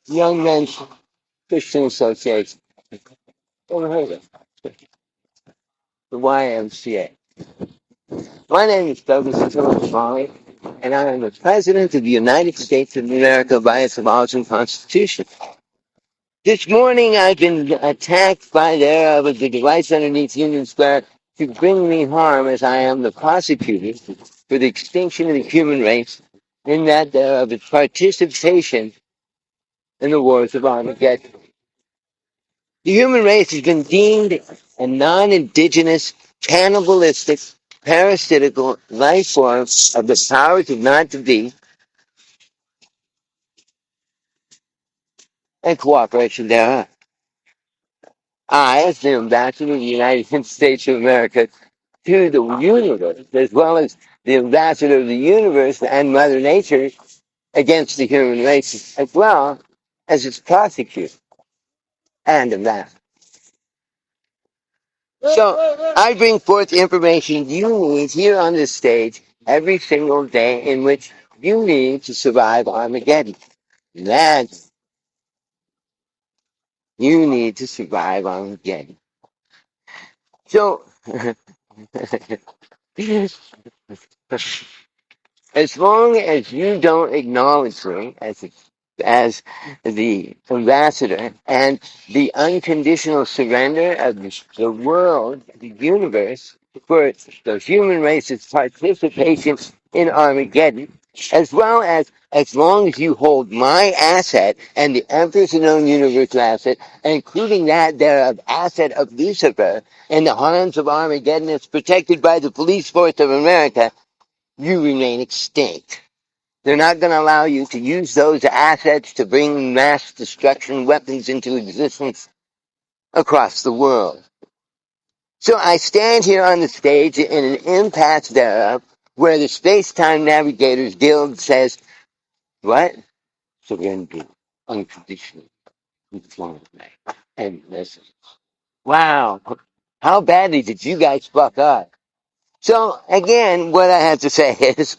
Young Men's Christian Association. Never heard of it. The YMCA. My name is Douglas Phillips, and I am the President of the United States of America by its laws and Constitution. This morning I've been attacked by the device underneath Union Square to bring me harm as I am the prosecutor for the extinction of the human race in that of its participation in the wars of Armageddon. The human race has been deemed a non-indigenous, cannibalistic, parasitical life form of the powers of not to be and cooperation thereof. I, as the ambassador of the United States of America to the universe, as well as the ambassador of the universe and Mother Nature against the human race, as well as its prosecutor and ambassador. So I bring forth the information you need here on this stage every single day in which you need to survive Armageddon. That you need to survive Armageddon. So as long as you don't acknowledge me as the ambassador and the unconditional surrender of the world, the universe, for the human race's participation in Armageddon, as long as you hold my asset and the Emperor's known universal asset, including that thereof asset of Lucifer, in the hands of Armageddon is protected by the police force of America, you remain extinct. They're not going to allow you to use those assets to bring mass destruction weapons into existence across the world. So I stand here on the stage in an impasse thereof where the Space-Time Navigators Guild says, what? Surrender unconditionally. And listen. Wow. How badly did you guys fuck up? So again, what I have to say is,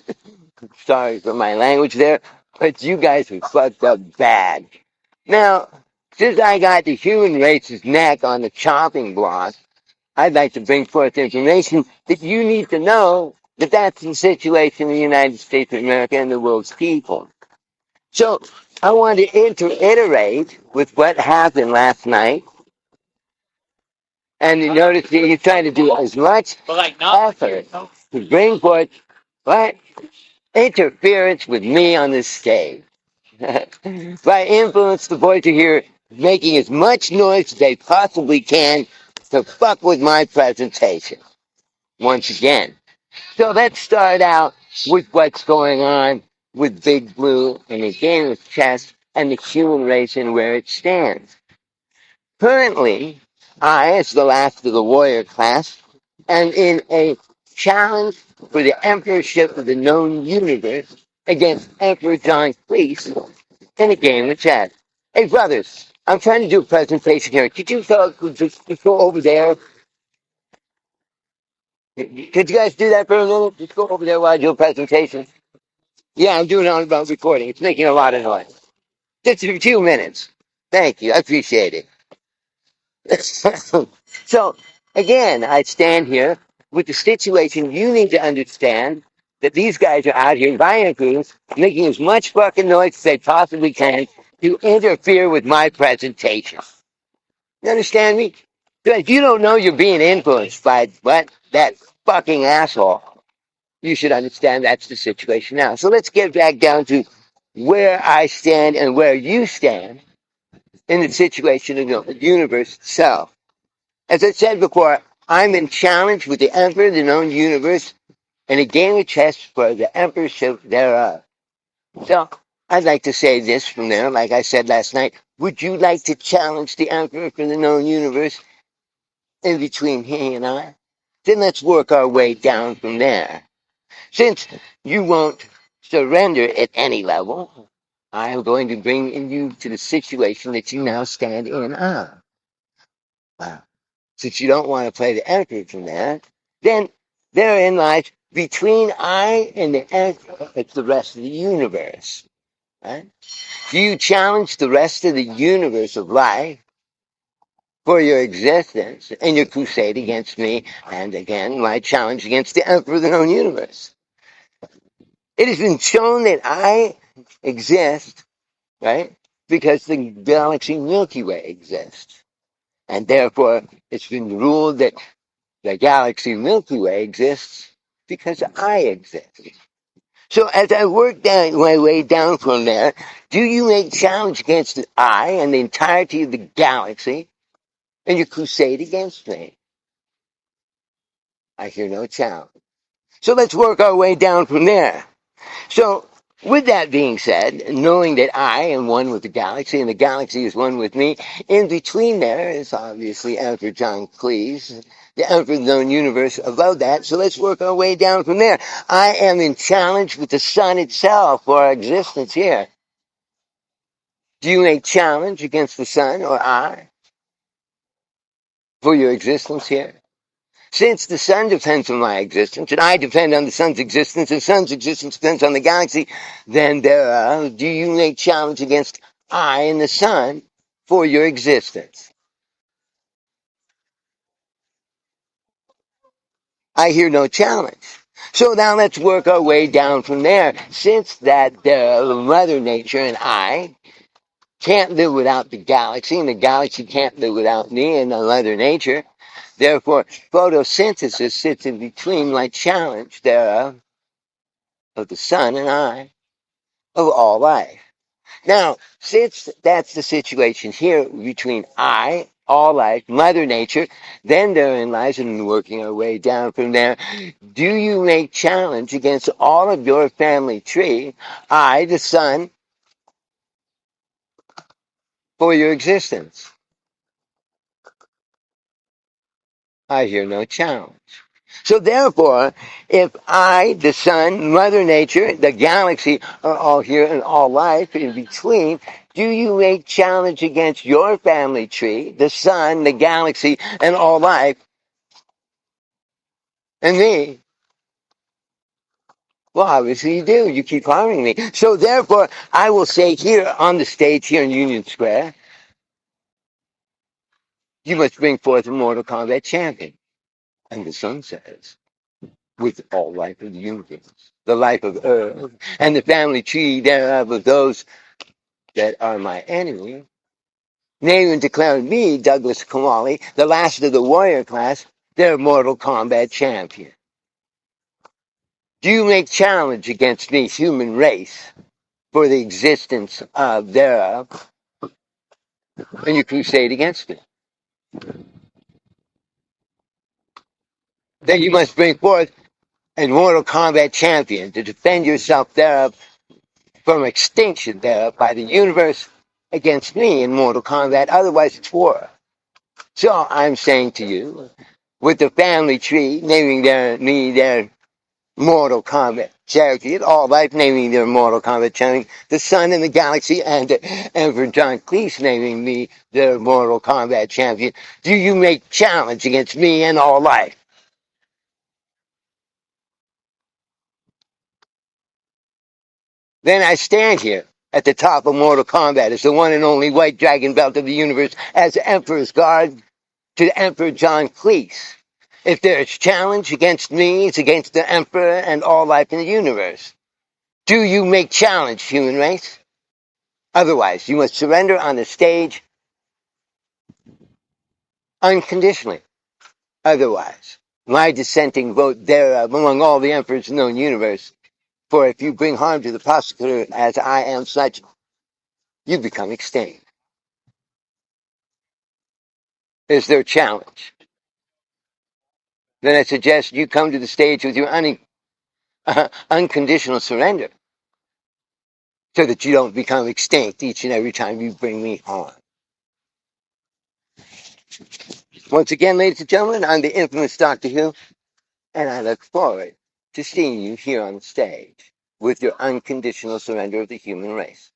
sorry for my language there, but you guys were fucked up bad. Now, since I got the human race's neck on the chopping block, I'd like to bring forth information that you need to know that that's the situation in the United States of America and the world's people. So I want to iterate with what happened last night. And you notice that he's trying to do as much effort to bring forth what? Interference with me on this stage. By influence the boys are here making as much noise as they possibly can to fuck with my presentation. Once again. So let's start out with what's going on with Big Blue and the game of chess and the human race and where it stands. Currently, I, as the last of the warrior class, am in a challenge for the emperorship of the known universe against Emperor John Cleese in a game of chess. Hey, brothers, I'm trying to do a presentation here. Could you just go over there? Could you guys do that for a minute? Just go over there while I do a presentation. Yeah, I'm doing it on about recording. It's making a lot of noise. Just for 2 minutes. Thank you. I appreciate it. So, again, I stand here with the situation. You need to understand that these guys are out here buying crews, making as much fucking noise as they possibly can to interfere with my presentation. You understand me? So if you don't know you're being influenced by what? That fucking asshole, you should understand that's the situation now. So let's get back down to where I stand and where you stand in the situation of the universe itself. As I said before, I'm in challenge with the Emperor of the known universe in a game of chess for the emperorship thereof. So I'd like to say this from there, like I said last night. Would you like to challenge the Emperor for the known universe in between he and I? Then let's work our way down from there. Since you won't surrender at any level, I am going to bring you to the situation that you now stand in on. Wow. Since you don't want to play the emperor from that, then therein lies between I and the rest of the universe. Right? Do you challenge the rest of the universe of life for your existence and your crusade against me, and again, my challenge against the emperor of the known universe? It has been shown that I exist, right? Because the galaxy Milky Way exists. And therefore, it's been ruled that the galaxy Milky Way exists because I exist. So as I work down my way down from there, do you make challenge against I and the entirety of the galaxy and your crusade against me? I hear no challenge. So let's work our way down from there. So with that being said, knowing that I am one with the galaxy and the galaxy is one with me, in between there is obviously Emperor John Cleese, the Emperor of the known universe above that. So let's work our way down from there. I am in challenge with the sun itself for our existence here. Do you make challenge against the sun or I for your existence here? Since the sun depends on my existence, and I depend on the sun's existence, and the sun's existence depends on the galaxy, then do you make challenge against I and the sun for your existence? I hear no challenge. So now let's work our way down from there. Since that Mother Nature and I can't live without the galaxy, and the galaxy can't live without me and the Mother Nature, therefore, photosynthesis sits in between my challenge thereof of the sun and I of all life. Now, since that's the situation here between I, all life, Mother Nature, then therein lies, and working our way down from there, do you make challenge against all of your family tree, I, the sun, for your existence? I hear no challenge. So therefore, if I, the sun, Mother Nature, the galaxy are all here and all life in between, do you make challenge against your family tree, the sun, the galaxy, and all life, and me? Well, obviously you do. You keep harming me. So therefore, I will say here on the stage here in Union Square, you must bring forth a Mortal Kombat champion. And the sun says, with all life of the universe, the life of Earth, and the family tree thereof of those that are my enemy, naming and declaring me, Douglas Kamali, the last of the warrior class, their Mortal Kombat champion. Do you make challenge against me, human race, for the existence of thereof, and you crusade against me? Then you must bring forth a Mortal Kombat champion to defend yourself thereof from extinction thereof by the universe against me in Mortal Kombat. Otherwise, it's war. So I'm saying to you, with the family tree naming their Mortal Kombat champion, all life naming their Mortal Kombat champion, the sun and the galaxy, and Emperor John Cleese naming me their Mortal Kombat champion, do you make challenge against me and all life? Then I stand here at the top of Mortal Kombat as the one and only white dragon belt of the universe, as Emperor's guard to the Emperor John Cleese. If there's challenge against me, it's against the Emperor and all life in the universe. Do you make challenge, human race? Otherwise, you must surrender on the stage unconditionally. Otherwise, my dissenting vote thereof among all the emperors in the known universe, for if you bring harm to the prosecutor as I am such, you become extinct. Is there challenge? Then I suggest you come to the stage with your unconditional surrender so that you don't become extinct each and every time you bring me harm. Once again, ladies and gentlemen, I'm the infamous Dr. Who, and I look forward to seeing you here on the stage with your unconditional surrender of the human race.